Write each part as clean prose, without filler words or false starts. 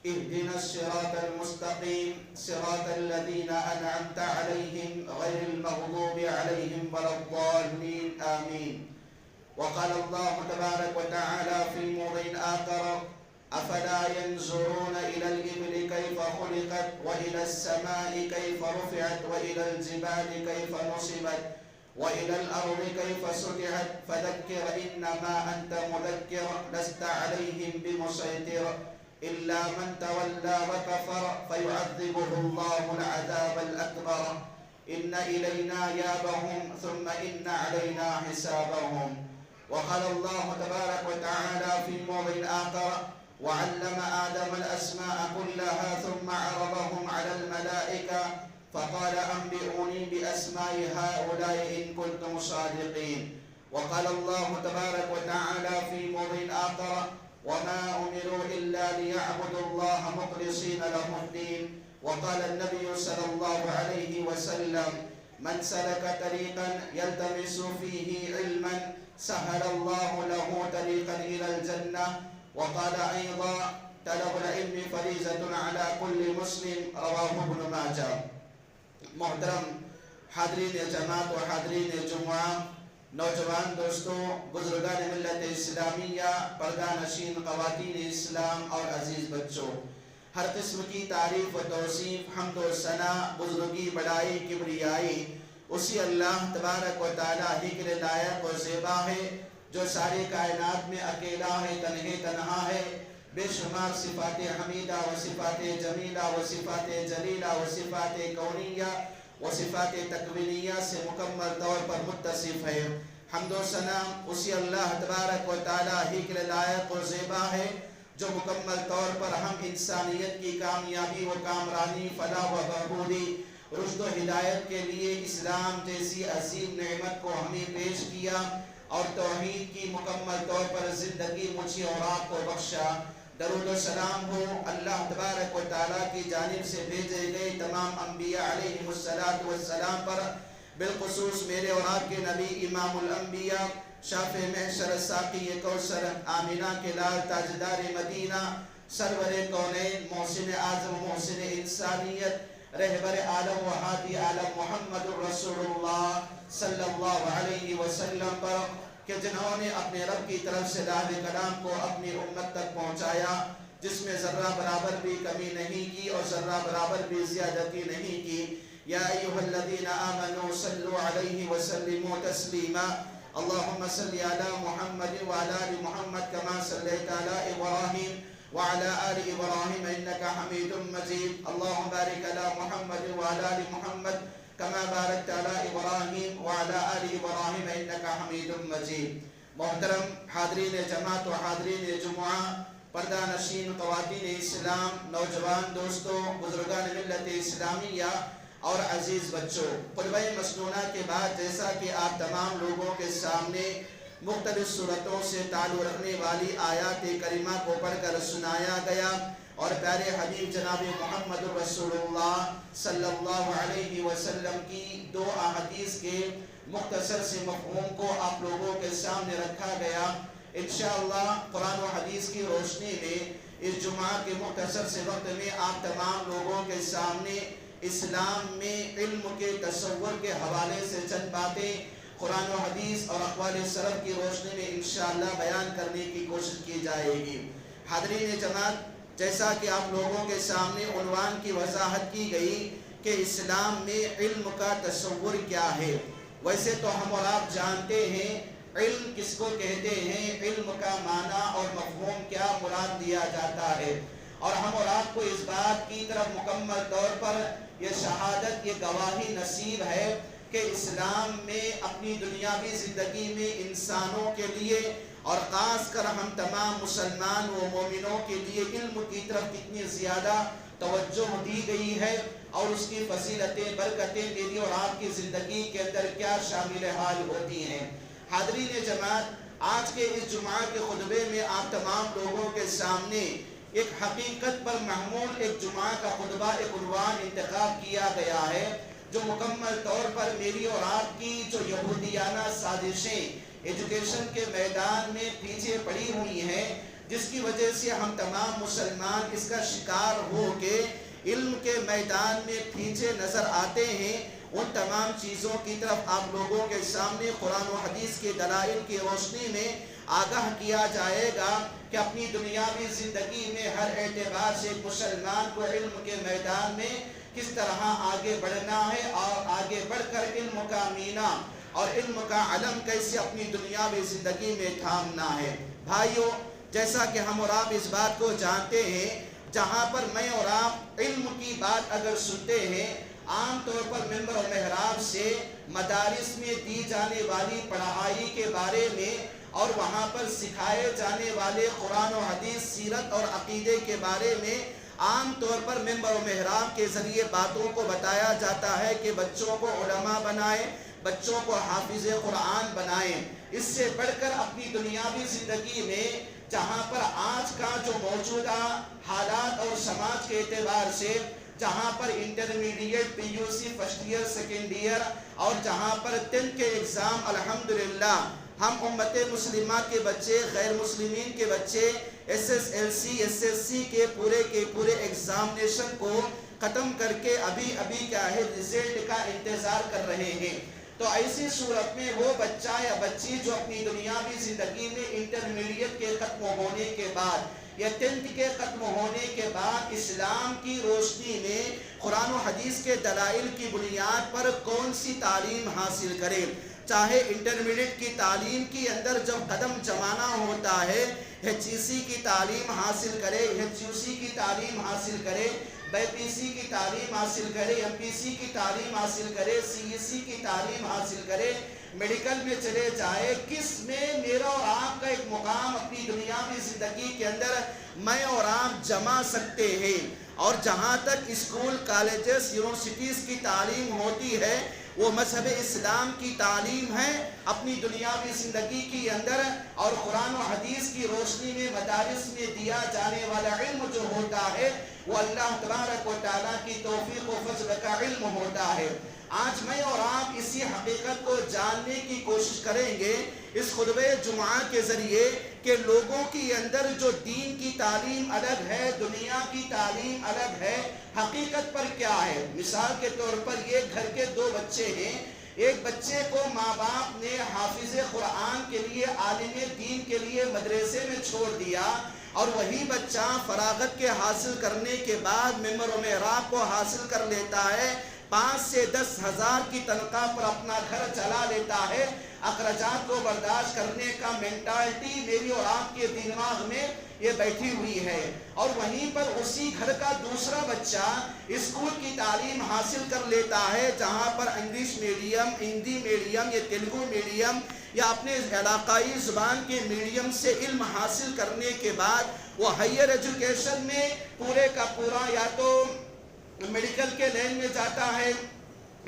اهدنا الصراط المستقيم صراط الذين أنعمت عليهم غير المغضوب عليهم ولا الضالين آمين. وقال الله تبارك وتعالى في موضع آخر أفلا ينظرون إلى الإبل كيف خلقت وإلى السماء كيف رفعت وإلى الجبال كيف نصبت وإلى الأرض كيف سطحت فذكر إنما أنت مذكر لست عليهم بمسيطر إلا من تولى وكفر فيعذبه الله العذاب الأكبر إن إلينا إيابهم ثم إن علينا حسابهم. وقال الله تبارك وتعالى في موضع آخر وعلم آدم الأسماء كلها ثم عرضهم على الملائكة فقال أنبئوني بأسماء هؤلاء إن كنتم صادقين. وقال الله تبارك وتعالى في موضع آخر وما أمروا إلا ليعبدوا الله مخلصين له الدين. وقال النبي صلى الله عليه وسلم من سلك طريقا يلتمس فيه علما سهل الله له طريقا إلى الجنة. وقال أيضا طلب العلم فریضة على كل مسلم رواه ابن ماجہ. محترم حاضرین جماعت و حاضرین جمعہ، نوجوان دوستوں، بزرگان ملت اسلامیہ، پردہ نشین خواتین اسلام اور عزیز بچوں، ہر قسم کی تعریف و توصیف، حمد و ثنا، بزرگی، بڑائی، کبریائی اسی اللہ تبارک و تعالیٰ ہی کے لائق و زیبا ہے جو ساری کائنات میں اکیلا ہے، تنہا ہے. بے شمار صفات حمیدہ و صفات جمیلہ و صفات جلیلہ و صفات کونیہ و صفات تکوینیہ سے مکمل طور پر متصف ہے. حمد و ثنا اسی اللہ تبارک و تعالیٰ ہی کے لائق و زیبا ہے جو مکمل طور پر ہم انسانیت کی کامیابی و کامرانی، فلاح و بہبودی، رشد و ہدایت کے لیے اسلام جیسی عظیم نعمت کو ہمیں پیش کیا اور توحید کی مکمل طور پر زندگی مجھے اور آپ کو بخشا. درود و سلام ہو اللہ تبارک و تعالیٰ کی جانب سے بھیجے گئے تمام انبیاء علیہ السلام پر، بالخصوص میرے اور آپ کے نبی امام الانبیاء، شافع محشر، ساقی کوثر، آمینہ کے لال، تاجدار مدینہ، سرور کونین، محسن اعظم، محسن انسانیت، رہبر عالم و ہادی عالم محمد رسول اللہ صلی اللہ علیہ وسلم پر، کہ جنہوں نے اپنے رب کی طرف سے لاہ کلام کو اپنی امت تک پہنچایا، جس میں ذرہ برابر بھی کمی نہیں کی اور ذرہ برابر بھی زیادتی نہیں کی. یا ایہا الذین آمنوا صلوا علیہ وسلموا تسلیما. اللہم صلی علی محمد وعلی آل محمد کما صلیت علی ابراہیم وعلى آل إبراهيم إنك حميد مجيد. اللهم بارك على محمد وعلى آل محمد كما باركت على إبراهيم وعلى آل إبراهيم إنك حميد مجيد. محترم حاضرین جماعت و حاضرین جمعہ، پردہ نشین خواتین اسلام، نوجوان دوستوں، بزرگان ملت اسلامیہ اور عزیز بچوں، خطبہ مسنونہ کے بعد جیسا کہ آپ تمام لوگوں کے سامنے مختلف صورتوں سے تعلق رکھنے والی آیات کریمہ کو پڑھ کر سنایا گیا اور پیارے حبیب جناب محمد رسول اللہ صلی اللہ علیہ وسلم کی دو احادیث کے مختصر سے مفہوم کو آپ لوگوں کے سامنے رکھا گیا. انشاءاللہ قرآن و حدیث کی روشنی میں اس جمعہ کے مختصر سے وقت میں آپ تمام لوگوں کے سامنے اسلام میں علم کے تصور کے حوالے سے چند باتیں قرآن و حدیث اور اقوال سلف کی روشنی میں انشاءاللہ بیان کرنے کی کوشش کی جائے گی. حاضرین جماعت، جیسا کہ آپ لوگوں کے سامنے عنوان کی وضاحت کی گئی کہ اسلام میں علم کا تصور کیا ہے، ویسے تو ہم اور آپ جانتے ہیں علم کس کو کہتے ہیں، علم کا معنی اور مفہوم کیا مراد دیا جاتا ہے، اور ہم اور آپ کو اس بات کی طرف مکمل طور پر یہ شہادت، یہ گواہی نصیب ہے کہ اسلام میں اپنی دنیاوی زندگی میں انسانوں کے لیے اور خاص کر ہم تمام مسلمان و مومنوں کے لیے علم کی طرف کتنی زیادہ توجہ دی گئی ہے اور اس کی فضیلتیں، برکتیں میری اور آپ کی زندگی کے اندر کیا شامل حال ہوتی ہیں. حاضرین جماعت، آج کے اس جمعہ کے خطبے میں آپ تمام لوگوں کے سامنے ایک حقیقت پر محمول ایک جمعہ کا خطبہ، ایک عنوان انتخاب کیا گیا ہے جو مکمل طور پر میری اور آپ کی جو یہودیانہ سازشیں ایجوکیشن کے میدان میں پیچھے پڑی ہوئی ہیں، جس کی وجہ سے ہم تمام مسلمان اس کا شکار ہو کے علم کے میدان میں پیچھے نظر آتے ہیں، ان تمام چیزوں کی طرف آپ لوگوں کے سامنے قرآن و حدیث کے دلائل کی روشنی میں آگاہ کیا جائے گا کہ اپنی دنیاوی زندگی میں ہر اعتبار سے ایک مسلمان کو علم کے میدان میں کس طرح آگے بڑھنا ہے اور آگے بڑھ کر علم کا مینہ اور علم کا علم کیسے اپنی دنیاوی زندگی میں تھامنا ہے۔ بھائیو، جیسا کہ ہم اور آپ اس بات کو جانتے ہیں، جہاں پر میں اور آپ علم کی بات اگر سنتے ہیں، عام طور پر ممبر و محراب سے مدارس میں دی جانے والی پڑھائی کے بارے میں اور وہاں پر سکھائے جانے والے قرآن و حدیث، سیرت اور عقیدے کے بارے میں عام طور پر ممبر و محراب کے ذریعے باتوں کو بتایا جاتا ہے کہ بچوں کو علماء بنائیں، بچوں کو حافظ قرآن بنائیں۔ اس سے بڑھ کر اپنی دنیاوی زندگی میں جہاں پر آج کا جو موجودہ حالات اور سماج کے اعتبار سے جہاں پر انٹرمیڈیٹ، پی یو سی فرسٹ ایئر، سیکنڈ ایئر اور جہاں پر 10 کے ایگزام الحمدللہ ہم امت مسلمہ کے بچے، غیر مسلمین کے بچے S S L C, S S C کے پورے ایگزامنیشن کو ختم کر کے ابھی کیا ہے رزلٹ کا انتظار کر رہے ہیں۔ تو ایسی صورت میں وہ بچہ یا بچی جو اپنی دنیاوی زندگی میں انٹرمیڈیٹ کے ختم ہونے کے بعد یا 10 کے ختم ہونے کے بعد اسلام کی روشنی میں قرآن و حدیث کے دلائل کی بنیاد پر کون سی تعلیم حاصل کرے، چاہے انٹرمیڈیٹ کی تعلیم کے اندر جب قدم جمانا ہوتا ہے، ایچ ای سی کی تعلیم حاصل کرے، ایچ یو سی کی تعلیم حاصل کرے، بی پی سی کی تعلیم حاصل کرے، ایم پی سی کی تعلیم حاصل کرے، سی ای سی کی تعلیم حاصل کرے، میڈیکل میں چلے جائے، کس میں میرا اور آپ کا ایک مقام اپنی دنیاوی زندگی کے اندر میں اور آپ جما سکتے ہیں۔ اور جہاں تک اسکول، کالجز، یونیورسٹیز کی تعلیم ہوتی ہے، وہ مذہب اسلام کی تعلیم ہے اپنی دنیاوی زندگی کے اندر، اور قرآن و حدیث کی روشنی میں مدارس میں دیا جانے والا علم جو ہوتا ہے وہ اللہ تبارک و تعالیٰ کی توفیق و فضل کا علم ہوتا ہے۔ آج میں اور آپ اسی حقیقت کو جاننے کی کوشش کریں گے اس خطبہ جمعہ کے ذریعے کہ لوگوں کے اندر جو دین کی تعلیم الگ ہے، دنیا کی تعلیم الگ ہے، حقیقت پر کیا ہے۔ مثال کے طور پر یہ گھر کے 2 بچے ہیں، ایک بچے کو ماں باپ نے حافظ قرآن کے لیے، عالم دین کے لیے مدرسے میں چھوڑ دیا، اور وہی بچہ فراغت کے حاصل کرنے کے بعد ممبر و محراب کو حاصل کر لیتا ہے، 5 سے 10 ہزار کی تنخواہ پر اپنا گھر چلا لیتا ہے۔ اخراجات کو برداشت کرنے کا مینٹالٹی میری اور آپ کے دماغ میں یہ بیٹھی ہوئی ہے، اور وہیں پر اسی گھر کا دوسرا بچہ اسکول کی تعلیم حاصل کر لیتا ہے، جہاں پر انگلش میڈیم، ہندی میڈیم یا تیلگو میڈیم یا اپنے علاقائی زبان کے میڈیم سے علم حاصل کرنے کے بعد وہ ہائر ایجوکیشن میں پورے کا پورا یا تو میڈیکل کے لائن میں جاتا ہے،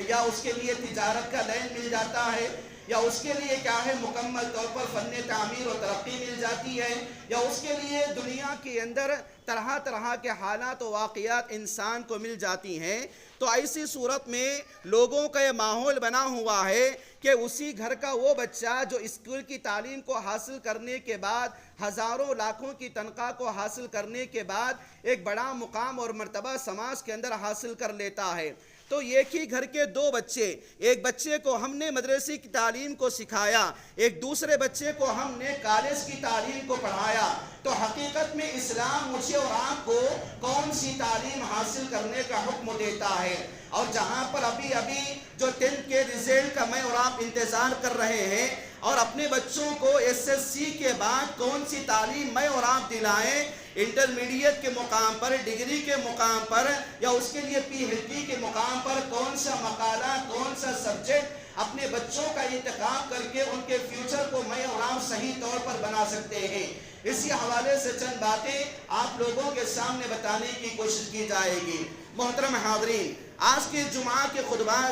یا اس کے لیے تجارت کا لائن مل جاتا ہے، یا اس کے لیے کیا ہے مکمل طور پر فن تعمیر و ترقی مل جاتی ہے، یا اس کے لیے دنیا کے اندر طرح طرح کے حالات و واقعات انسان کو مل جاتی ہیں۔ تو ایسی صورت میں لوگوں کا یہ ماحول بنا ہوا ہے کہ اسی گھر کا وہ بچہ جو اسکول کی تعلیم کو حاصل کرنے کے بعد ہزاروں لاکھوں کی تنخواہ کو حاصل کرنے کے بعد ایک بڑا مقام اور مرتبہ سماج کے اندر حاصل کر لیتا ہے۔ تو ایک ہی گھر کے 2 بچے، ایک بچے کو ہم نے مدرسے کی تعلیم کو سکھایا، ایک دوسرے بچے کو ہم نے کالج کی تعلیم کو پڑھایا، تو حقیقت میں اسلام مجھے اور آپ کو کون سی تعلیم حاصل کرنے کا حکم دیتا ہے؟ اور جہاں پر ابھی جو 10 کے رزلٹ کا میں اور آپ انتظار کر رہے ہیں، اور اپنے بچوں کو ایس ایس سی کے بعد کون سی تعلیم میں اور آپ دلائیں، انٹرمیڈیٹ کے مقام پر، ڈگری کے مقام پر، یا اس کے لیے پی ایچ ڈی کے مقام پر کون سا مقالہ، کون سا سبجیکٹ اپنے بچوں کا انتخاب کر کے ان کے فیوچر کو میں اور آپ صحیح طور پر بنا سکتے ہیں۔ اسی حوالے سے چند باتیں آپ لوگوں کے سامنے بتانے کی کوشش کی جائے گی۔ محترم حاضرین، آج کے جمعہ کے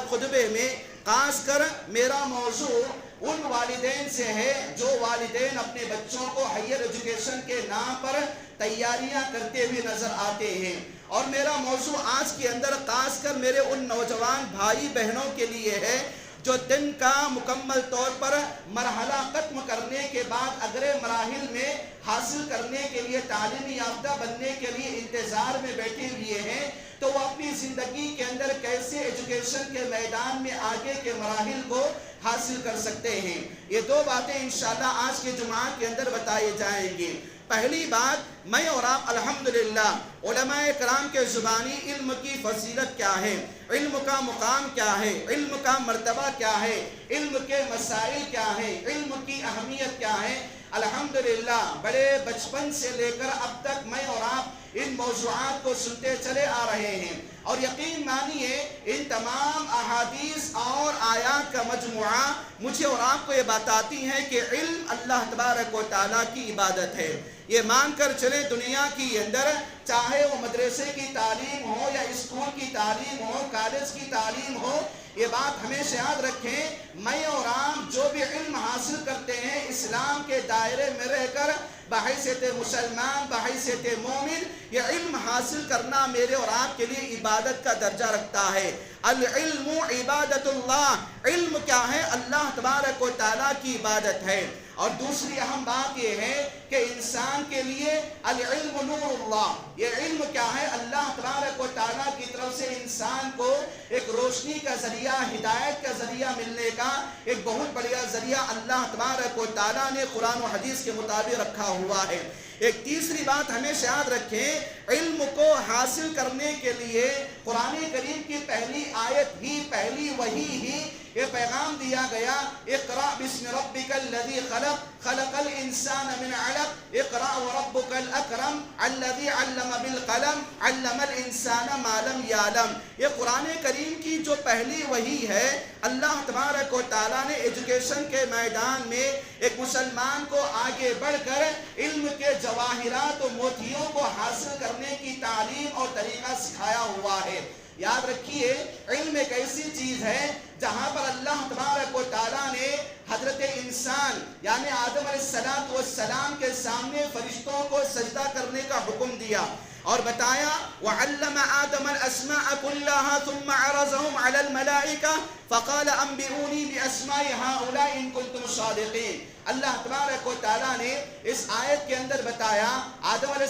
خطبے میں خاص کر میرا موضوع ان والدین سے ہے جو والدین اپنے بچوں کو ہائر ایجوکیشن کے نام پر تیاریاں کرتے ہوئے نظر آتے ہیں، اور میرا موضوع آج کے اندر خاص کر میرے ان نوجوان بھائی بہنوں کے لیے ہے جو دن کا مکمل طور پر مرحلہ ختم کرنے کے بعد اگلے مراحل میں حاصل کرنے کے لیے تعلیمی یافتہ بننے کے لیے انتظار میں بیٹھے ہوئے ہیں، تو وہ اپنی زندگی کے اندر کیسے ایجوکیشن کے میدان میں آگے کے مراحل کو حاصل کر سکتے ہیں۔ یہ دو باتیں انشاءاللہ آج کے جمعہ کے اندر بتائے جائیں گے۔ پہلی بات، میں اور آپ الحمدللہ علماء کرام کے زبانی علم کی فضیلت کیا ہے، علم کا مقام کیا ہے، علم کا مرتبہ کیا ہے، علم کے مسائل کیا ہیں، علم کی اہمیت کیا ہے، الحمدللہ بڑے بچپن سے لے کر اب تک میں اور آپ ان موضوعات کو سنتے چلے آ رہے ہیں، اور یقین مانیے ان تمام احادیث اور آیات کا مجموعہ مجھے اور آپ کو یہ بتاتی ہیں کہ علم اللہ تبارک و تعالیٰ کی عبادت ہے۔ یہ مان کر چلے دنیا کی اندر، چاہے وہ مدرسے کی تعلیم ہو یا اسکول کی تعلیم ہو، کالج کی تعلیم ہو، یہ بات ہمیشہ یاد رکھیں، میں اور آپ جو بھی علم حاصل کرتے ہیں اسلام کے دائرے میں رہ کر بحیثیت مسلمان، بحیثیت مومن، یہ علم حاصل کرنا میرے اور آپ کے لیے عبادت کا درجہ رکھتا ہے۔ العلم عبادت اللہ، علم کیا ہے؟ اللہ تبارک و تعالیٰ کی عبادت ہے۔ اور دوسری اہم بات یہ ہے کہ انسان کے لیے العلم نور اللہ، یہ علم کیا ہے؟ اللہ تبارک و تعالیٰ کی طرف سے انسان کو ایک روشنی کا ذریعہ، ہدایت کا ذریعہ ملنے کا ایک بہت بڑا ذریعہ اللہ تبارک و تعالیٰ نے قرآن و حدیث کے مطابق رکھا ہوا ہے۔ ایک تیسری بات ہمیشہ یاد رکھیں، علم کو حاصل کرنے کے لیے قرآن کریم کی پہلی آیت ہی، پہلی وحی ہی یہ پیغام دیا گیا، اقرأ بسم ربک الذی خلق خلق الانسان من علق اقرأ وربک الاکرم الذی علم بالقلم علم الانسان ما لم یعلم۔ یہ قرآن کریم کی جو پہلی وحی ہے، اللہ تبارک و تعالیٰ نے ایجوکیشن کے میدان میں ایک مسلمان کو آگے بڑھ کر علم کے جواہرات و موتیوں کو حاصل کرنے کی تعلیم اور طریقہ سکھایا ہوا ہے۔ یاد رکھیے، علم ایک ایسی چیز ہے جہاں پر اللہ تبارک و تعالیٰ نے حضرت انسان یعنی آدم علیہ السلام کے سامنے فرشتوں کو سجدہ کرنے کا حکم دیا اور بتایا وَعَلَّمَ آدَمَ الْأَسْمَاءَ كُلَّهَا ثُمَّ عَرَضَهُمْ عَلَى الْمَلَائِكَةِ فَقَالَ أَنْبِئُونِي بِأَسْمَاءِ هَؤُلَاءِ إِن كُنتُمْ صَادِقِينَ۔ اللہ تبارک و تعالیٰ نے اس آیت کے اندر بتایا، آدم علیہ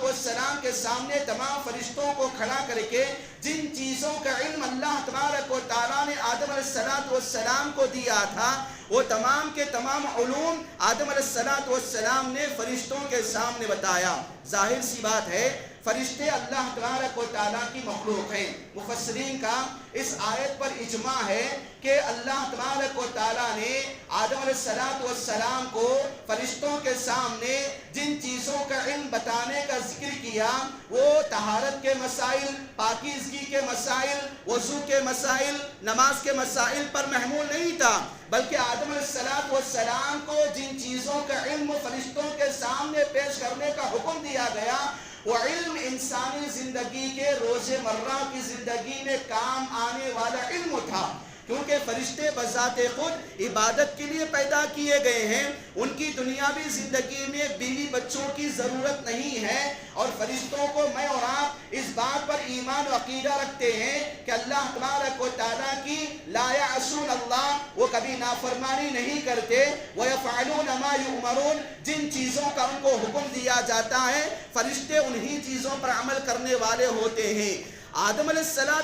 السلام کے سامنے تمام فرشتوں کو کھڑا کر کے جن چیزوں کا علم اللہ تبارک و تعالیٰ نے آدم علیہ السلام کو دیا تھا، وہ تمام کے تمام علوم آدم علیہ السلام نے فرشتوں کے سامنے بتایا۔ ظاہر سی بات ہے، فرشتے اللہ تبارک و تعالیٰ کی مخلوق ہیں۔ مفسرین کا اس آیت پر اجماع ہے کہ اللہ تبارک و تعالیٰ نے آدم علیہ السلام کو فرشتوں کے سامنے جن چیزوں کا علم بتانے کا ذکر کیا، وہ طہارت کے مسائل، پاکیزگی کے مسائل، وضو کے مسائل، نماز کے مسائل پر محمول نہیں تھا، بلکہ آدم علیہ السلام کو جن چیزوں کا علم فرشتوں کے سامنے پیش کرنے کا حکم دیا گیا، وہ علم انسانی زندگی کے روزمرہ کی زندگی میں کام آنے والا علم تھا، کیونکہ فرشتے بذات خود عبادت کے لیے پیدا کیے گئے ہیں، ان کی دنیاوی زندگی میں بیوی بچوں کی ضرورت نہیں ہے، اور فرشتوں کو میں اور آپ اس بات پر ایمان و عقیدہ رکھتے ہیں کہ اللہ تبارک و تعالیٰ کی لا یعصون اللہ، وہ کبھی نافرمانی نہیں کرتے، وَيَفْعَلُونَ مَا يُؤْمَرُونَ، جن چیزوں کا ان کو حکم دیا جاتا ہے فرشتے انہی چیزوں پر عمل کرنے والے ہوتے ہیں۔ آدم علیہ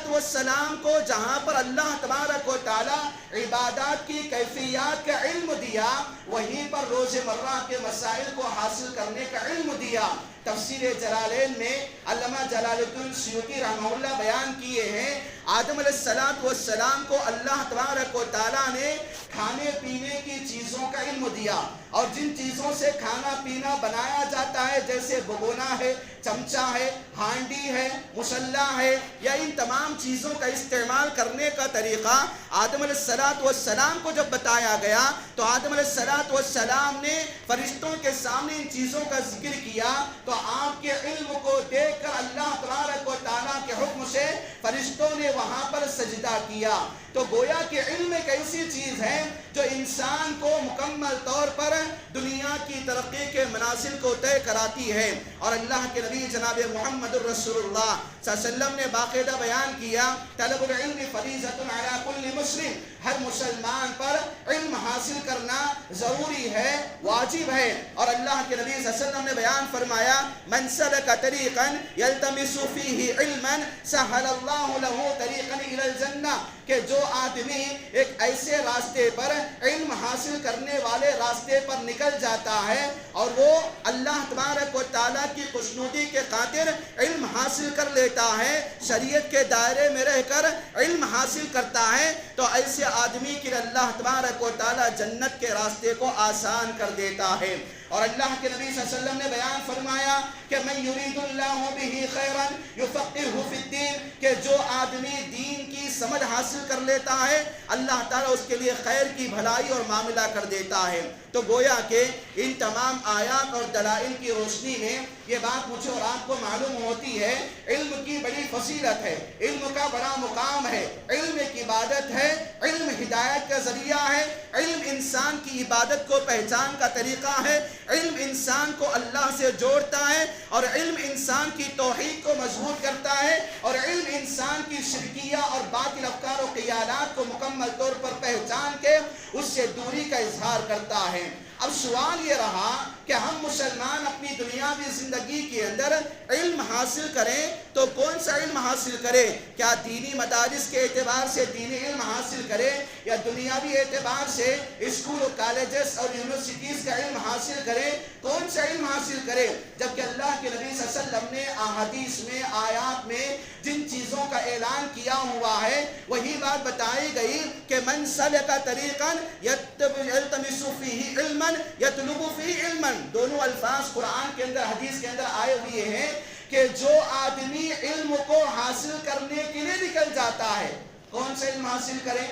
السلام کو جہاں پر اللہ تبارک و تعالیٰ عبادات کی کیفیات کا علم دیا، وہیں پر روزمرہ کے مسائل کو حاصل کرنے کا علم دیا۔ تفسیر جلالین میں علامہ جلال الدین سیوطی رحمہ اللہ بیان کیے ہیں، آدم علیہ السلام کو اللہ تبارک و تعالیٰ نے کھانے پینے کی چیزوں کا علم دیا، اور جن چیزوں سے کھانا پینا بنایا جاتا ہے جیسے بگونا ہے، چمچہ ہے، ہانڈی ہے، مسلح ہے، یا ان تمام چیزوں کا استعمال کرنے کا طریقہ آدم علیہ السلام کو جب بتایا گیا تو آدم علیہ السلام نے فرشتوں کے سامنے ان چیزوں کا ذکر کیا، تو آپ کے علم کو دیکھ کر اللہ تبارک و تعالیٰ کے حکم سے فرشتوں نے وہاں پر سجدہ کیا۔ تو گویا کہ علم ایک ایسی چیز ہے جو انسان کو مکمل طور پر دنیا کی ترقی کے منازل کو طے کراتی ہے۔ اور اللہ کے نبی جناب محمد الرسول اللہ صلی اللہ علیہ وسلم نے باقاعدہ بیان کیا، طلب العلم فریضۃ علی کل مسلم، ہر مسلمان پر علم حاصل کرنا ضروری ہے، واجب ہے۔ اور اللہ کے نبی صلی اللہ علیہ وسلم نے بیان فرمایا، من سلک طریقا یلتمس فیہ علما سہل اللہ لہ طریقا الی الجنہ، کہ جو آدمی ایک ایسے راستے پر علم حاصل کرنے والے راستے پر نکل جاتا ہے اور وہ اللہ تبارک و تعالیٰ کی خوشنودی کے خاطر علم حاصل کر لیتا ہے، شریعت کے دائرے میں رہ کر علم حاصل کرتا ہے، تو ایسے آدمی کے لیے اللہ تبارک و تعالیٰ جنت کے راستے کو آسان کر دیتا ہے۔ اور اللہ کے نبی صلی اللہ علیہ وسلم نے بیان فرمایا کہ من یرید اللہ بہ خیرا یفقہہ فی الدین، کہ جو آدمی دین کی سمجھ حاصل کر لیتا ہے اللہ تعالیٰ اس کے لیے خیر کی بھلائی اور معاملہ کر دیتا ہے۔ تو گویا کہ ان تمام آیات اور دلائل کی روشنی میں یہ بات مجھے اور آپ کو معلوم ہوتی ہے، علم کی بڑی فضیلت ہے، علم کا بڑا مقام ہے، علم ایک عبادت ہے، علم ہدایت کا ذریعہ ہے، علم انسان کی عبادت کو پہچان کا طریقہ ہے، علم انسان کو اللہ سے جوڑتا ہے، اور علم انسان کی توحید کو مضبوط کرتا ہے، اور علم انسان کی شرکیہ اور باطل افکار و خیالات کو مکمل طور پر پہچان کے اس سے دوری کا اظہار کرتا ہے۔ اب سوال یہ رہا کہ ہم مسلمان اپنی دنیاوی زندگی کے اندر علم حاصل کریں تو کون سا علم حاصل کرے؟ کیا دینی مدارس کے اعتبار سے دینی علم حاصل کرے، یا دنیاوی اعتبار سے اسکول و کالجز اور یونیورسٹیز کا علم حاصل کرے؟ کون سا علم حاصل کرے؟ جبکہ اللہ کے نبی صلی اللہ علیہ وسلم نے احادیث میں، آیات میں جن چیزوں کا اعلان کیا ہوا ہے وہی بات بتائی گئی کہ من سلک طریقا یلتمس فیہ علما یطلب فیہ علما، دونوں الفاظ قرآن کے اندر حدیث کے اندر آئے ہوئے ہیں کہ جو آدمی علم کو حاصل کرنے کے لیے نکل جاتا ہے، کون سے علم حاصل کریں؟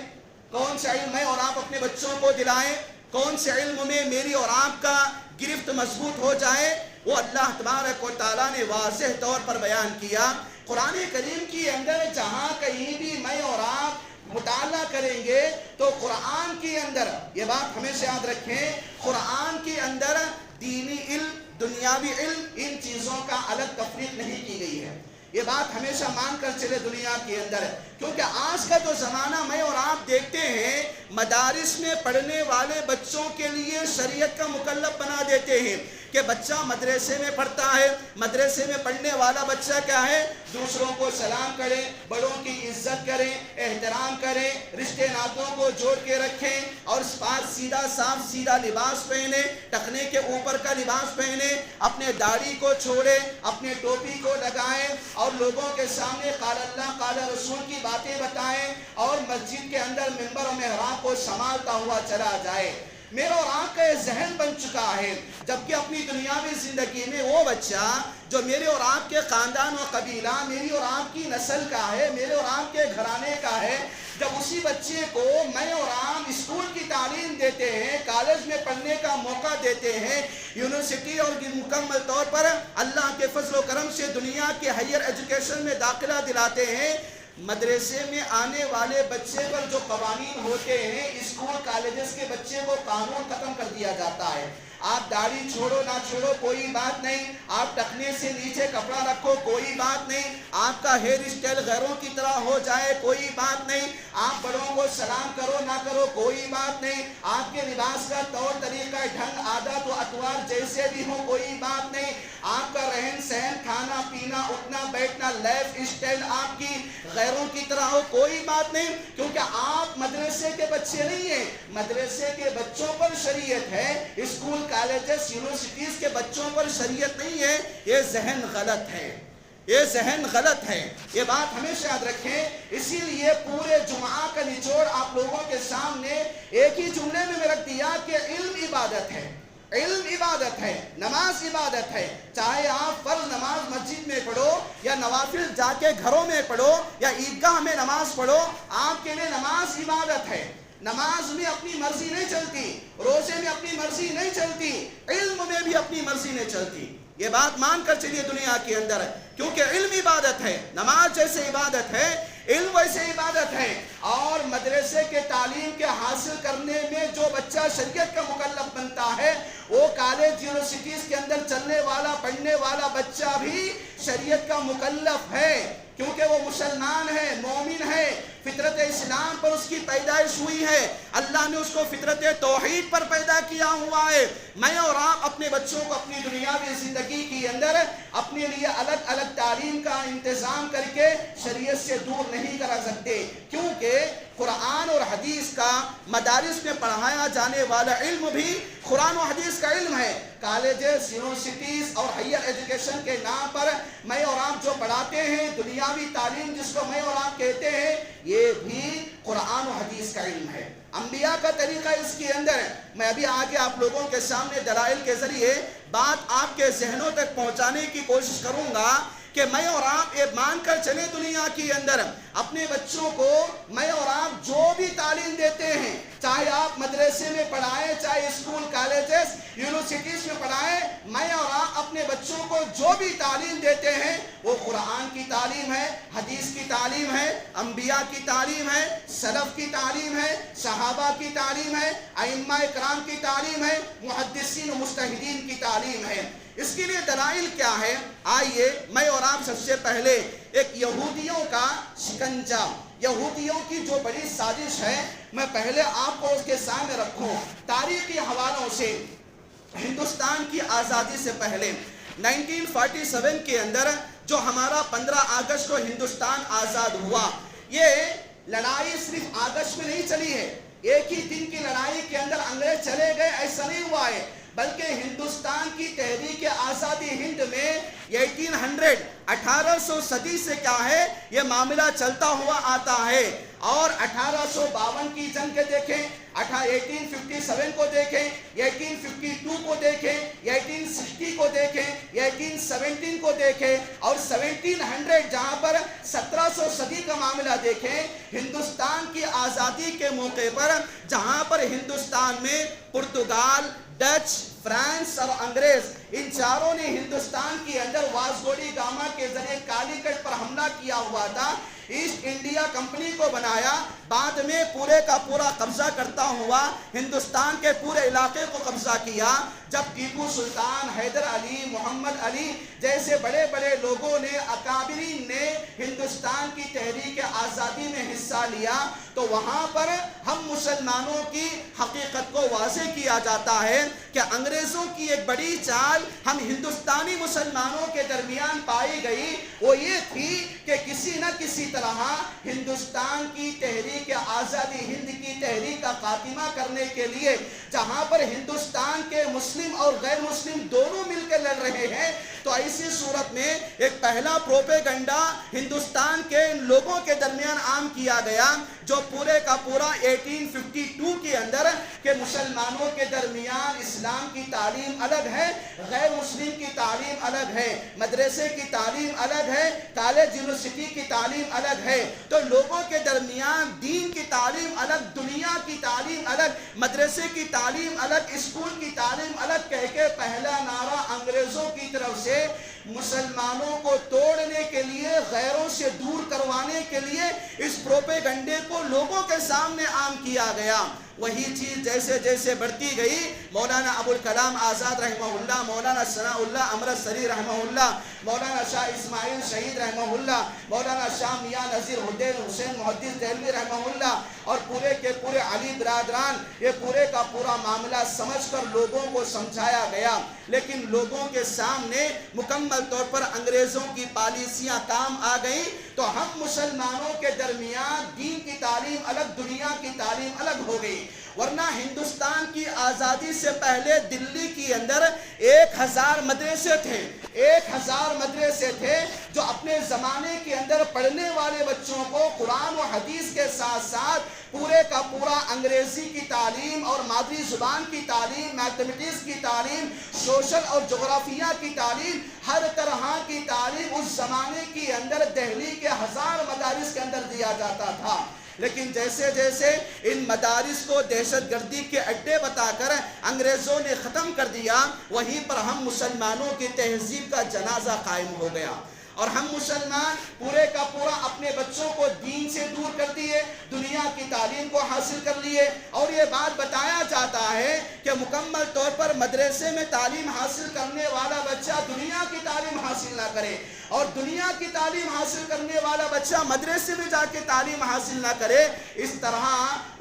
کون سے علم میں اور آپ اپنے بچوں کو دلائیں؟ کون سے علم میں میری اور آپ کا گرفت مضبوط ہو جائے؟ وہ اللہ تبارک و تعالیٰ نے واضح طور پر بیان کیا قرآن کریم کی اندر۔ جہاں کہیں بھی میں اور آپ مطالعہ کریں گے تو قرآن کے اندر، یہ بات ہمیشہ یاد رکھیں، قرآن کے اندر دینی علم، دنیاوی علم، ان چیزوں کا الگ تفریق نہیں کی گئی ہے۔ یہ بات ہمیشہ مان کر چلے دنیا کے اندر، کیونکہ آج کا جو زمانہ میں اور آپ دیکھتے ہیں مدارس میں پڑھنے والے بچوں کے لیے شریعت کا مکلف بنا دیتے ہیں کہ بچہ مدرسے میں پڑھتا ہے، مدرسے میں پڑھنے والا بچہ کیا ہے؟ دوسروں کو سلام کرے، بڑوں کی عزت کرے، احترام کرے، رشتے ناتوں کو جوڑ کے رکھیں، اور سیدھا صاف سیدھا لباس پہنے، ٹخنے کے اوپر کا لباس پہنے، اپنے داڑھی کو چھوڑے، اپنے ٹوپی کو لگائیں، اور لوگوں کے سامنے قال اللہ قال رسول کی باتیں بتائیں، اور مسجد کے اندر منبر و محراب کو سنبھالتا ہوا چلا جائے۔ میرا اور آپ کا یہ ذہن بن چکا ہے، جبکہ اپنی دنیاوی زندگی میں وہ بچہ جو میرے اور آپ کے خاندان و قبیلہ، میری اور آپ کی نسل کا ہے، میرے اور آپ کے گھرانے کا ہے، جب اسی بچے کو میں اور آپ اسکول کی تعلیم دیتے ہیں، کالج میں پڑھنے کا موقع دیتے ہیں، یونیورسٹی اور مکمل طور پر اللہ کے فضل و کرم سے دنیا کے ہائر ایجوکیشن میں داخلہ دلاتے ہیں، مدرسے میں آنے والے بچے پر جو قوانین ہوتے ہیں، اسکول کالجز کے بچے کو قانون ختم کر دیا جاتا ہے۔ آپ داڑھی چھوڑو نہ چھوڑو کوئی بات نہیں، آپ ٹخنے سے نیچے کپڑا رکھو کوئی بات نہیں، آپ کا ہیئر اسٹائل غیروں کی طرح ہو جائے کوئی بات نہیں، آپ بڑوں کو سلام کرو نہ کرو کوئی بات نہیں، آپ کے لباس کا طور طریقہ ڈھنگ عادت و اطوار جیسے بھی ہو کوئی بات نہیں، آپ کا رہن سہن کھانا پینا اٹھنا بیٹھنا لائف اسٹائل آپ کی غیروں کی طرح ہو کوئی بات نہیں، کیونکہ آپ مدرسے کے بچے نہیں ہیں، مدرسے کے بچوں پر شریعت ہے، اسکول کالجز یونیورسٹیز کے بچوں پر شریعت نہیں ہے۔ یہ ذہن غلط ہے، یہ ذہن غلط ہے، یہ بات ہمیشہ یاد رکھیں۔ اسی لیے پورے جمعہ کا نچوڑ آپ لوگوں کے سامنے ایک ہی جملے میں رکھ دیا کہ علم عبادت ہے، علم عبادت ہے، نماز عبادت ہے، چاہے آپ فرض نماز مسجد میں پڑھو یا نوافل جا کے گھروں میں پڑھو یا عیدگاہ میں نماز پڑھو، آپ کے لیے نماز عبادت ہے۔ نماز میں اپنی مرضی نہیں چلتی، روزے میں اپنی مرضی نہیں چلتی، علم میں بھی اپنی مرضی نہیں چلتی۔ یہ بات مان کر چلیے دنیا کے اندر، کیونکہ علم عبادت ہے، نماز جیسے عبادت ہے، علم ویسے عبادت ہے، اور مدرسے کے تعلیم کے حاصل کرنے میں جو بچہ شریعت کا مکلف بنتا ہے، وہ کالج یونیورسٹیز کے اندر چلنے والا پڑھنے والا بچہ بھی شریعت کا مکلف ہے، کیونکہ وہ مسلمان ہے، مومن ہے، فطرت اسلام پر اس کی پیدائش ہوئی ہے، اللہ نے اس کو فطرت توحید پر پیدا کیا ہوا ہے۔ میں اور آپ اپنے بچوں کو اپنی دنیاوی زندگی کے اندر اپنے لیے الگ الگ تعلیم کا انتظام کر کے شریعت سے دور نہیں کرا سکتے، کیونکہ قرآن اور حدیث کا مدارس میں پڑھایا جانے والا علم بھی قرآن و حدیث کا علم ہے۔ کالجز، یونیورسٹیز اور ہائر ایجوکیشن کے نام پر میں اور آپ جو پڑھاتے ہیں، دنیاوی تعلیم جس کو میں اور آپ کہتے ہیں، یہ بھی قرآن و حدیث کا علم ہے۔ انبیاء کا طریقہ اس کے اندر ہے۔ میں ابھی آگے آپ لوگوں کے سامنے دلائل کے ذریعے بات آپ کے ذہنوں تک پہنچانے کی کوشش کروں گا کہ میں اور آپ یہ مان کر چلیں دنیا کے اندر اپنے بچوں کو میں اور آپ جو بھی تعلیم دیتے ہیں، چاہے آپ مدرسے میں پڑھائیں، چاہے اسکول کالجز یونیورسٹیز میں پڑھائیں، میں اور آپ اپنے بچوں کو جو بھی تعلیم دیتے ہیں وہ قرآن کی تعلیم ہے، حدیث کی تعلیم ہے، انبیاء کی تعلیم ہے، سلف کی تعلیم ہے، صحابہ کی تعلیم ہے، ائمہ کرام کی تعلیم ہے، محدثین و مجتہدین کی تعلیم ہے۔ اس کے لیے دلائل کیا ہے؟ آئیے میں اور آپ سب سے پہلے ایک یہودیوں کا شکنجہ، یہودیوں کی جو بڑی سازش ہے، میں پہلے آپ کو اس کے سامنے رکھوں۔ تاریخی حوالوں سے ہندوستان کی آزادی سے پہلے 1947 کے اندر جو ہمارا 15 اگست کو ہندوستان آزاد ہوا، یہ لڑائی صرف اگست میں نہیں چلی ہے، ایک ہی دن کی لڑائی کے اندر انگریز چلے گئے، ایسا نہیں ہوا ہے، بلکہ ہندوستان کی تحریک آزادی ہند میں 1800 صدی سے کیا ہے یہ معاملہ چلتا ہوا آتا ہے، اور 1852 کی جنگ کے دیکھیں، 1857 کو دیکھیں، 1852 کو دیکھیں، 1860 کو دیکھیں، 1817 کو دیکھیں، اور 1700 جہاں پر 1700 صدی کا معاملہ دیکھیں، ہندوستان کی آزادی کے موقع پر جہاں پر ہندوستان میں پرتگال، ڈچ، فرانس اور انگریز، ان چاروں نے ہندوستان کے اندر واسکو ڈی گاما کے ذریعے کالیکٹ پر حملہ کیا ہوا تھا، ایسٹ انڈیا کمپنی کو بنایا، بعد میں پورے کا پورا قبضہ کرتا ہوا ہندوستان کے پورے علاقے کو قبضہ کیا۔ جب ٹیپو سلطان، حیدر علی، محمد علی جیسے بڑے بڑے لوگوں نے، اکابرین نے ہندوستان کی تحریک آزادی میں حصہ لیا، تو وہاں پر ہم مسلمانوں کی حقیقت کو واضح کیا جاتا ہے کہ انگریزوں کی ایک بڑی چال ہم ہندوستانی مسلمانوں کے درمیان پائی گئی، وہ یہ تھی کہ کسی نہ کسی طرح ہندوستان کی تحریک آزادی، ہند کی تحریک کا خاتمہ کرنے کے لیے جہاں پر ہندوستان کے مسلم اور غیر مسلم دونوں مل کے لڑ رہے ہیں، تو ایسی صورت میں ایک پہلا پروپیگنڈا ہندوستان کے لوگوں کے درمیان عام کیا گیا، جو پورے کا پورا 1852 کے اندر کہ مسلمانوں کے درمیان اسلام کی تعلیم الگ ہے، غیر مسلم کی تعلیم الگ ہے، مدرسے کی تعلیم الگ ہے، کالج یونیورسٹی کی تعلیم الگ ہے، تو لوگوں کے درمیان دین کی تعلیم الگ، دنیا کی تعلیم الگ، مدرسے کی تعلیم الگ، اسکول کی تعلیم الگ کہہ کے پہلا نعرہ انگریزوں کی طرف سے مسلمانوں کو توڑنے کے لیے، غیروں سے دور کروانے کے لیے اس پروپیگنڈے کو لوگوں کے سامنے عام کیا گیا۔ وہی چیز جیسے جیسے بڑھتی گئی، مولانا ابوالکلام آزاد رحمہ اللہ، مولانا ثناء اللہ امرتسری رحمہ اللہ، مولانا شاہ اسماعیل شہید رحمہ اللہ، مولانا شاہ میاں نذیر الدین حسین محدث دہلوی رحمہ اللہ، اور پورے کے پورے علی برادران، یہ پورے کا پورا معاملہ سمجھ کر لوگوں کو سمجھایا گیا، لیکن لوگوں کے سامنے مکمل طور پر انگریزوں کی پالیسیاں کام آ گئیں، تو ہم مسلمانوں کے درمیان دین کی تعلیم الگ، دنیا کی تعلیم الگ ہو گئی۔ ورنہ ہندوستان کی آزادی سے پہلے دلی کے اندر 1000 مدرسے تھے، 1000 مدرسے تھے جو اپنے زمانے کے اندر پڑھنے والے بچوں کو قرآن و حدیث کے ساتھ ساتھ پورے کا پورا انگریزی کی تعلیم اور مادری زبان کی تعلیم، میتھمیٹکس کی تعلیم، سوشل اور جغرافیہ کی تعلیم، ہر طرح کی تعلیم اس زمانے کے اندر دہلی کے 1000 مدارس کے اندر دیا جاتا تھا۔ لیکن جیسے جیسے ان مدارس کو دہشت گردی کے اڈے بتا کر انگریزوں نے ختم کر دیا، وہیں پر ہم مسلمانوں کی تہذیب کا جنازہ قائم ہو گیا، اور ہم مسلمان پورے کا پورا اپنے بچوں کو دین سے دور کر دیے، دنیا کی تعلیم کو حاصل کر لیے۔ اور یہ بات بتایا جاتا ہے کہ مکمل طور پر مدرسے میں تعلیم حاصل کرنے والا بچہ دنیا کی تعلیم حاصل نہ کرے، اور دنیا کی تعلیم حاصل کرنے والا بچہ مدرسے میں جا کے تعلیم حاصل نہ کرے۔ اس طرح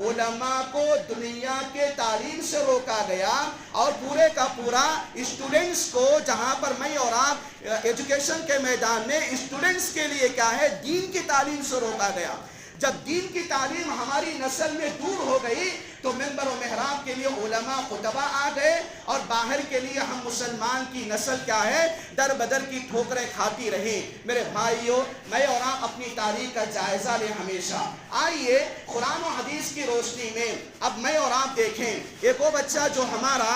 علماء کو دنیا کے تعلیم سے روکا گیا، اور پورے کا پورا اسٹوڈنٹس کو، جہاں پر میں اور آپ ایجوکیشن کے میدان میں اسٹوڈنٹس کے لیے کیا ہے، دین کی تعلیم سے روکا گیا۔ جب دین کی تعلیم ہماری نسل میں دور ہو گئی تو منبر و محراب کے لیے علماء خطبہ آ گئے، اور باہر کے لیے ہم مسلمان کی نسل کیا ہے، در بدر کی ٹھوکریں کھاتی رہی۔ میرے بھائیوں، میں اور آپ اپنی تاریخ کا جائزہ لیں ہمیشہ۔ آئیے قرآن و حدیث کی روشنی میں اب میں اور آپ دیکھیں، ایک وہ بچہ جو ہمارا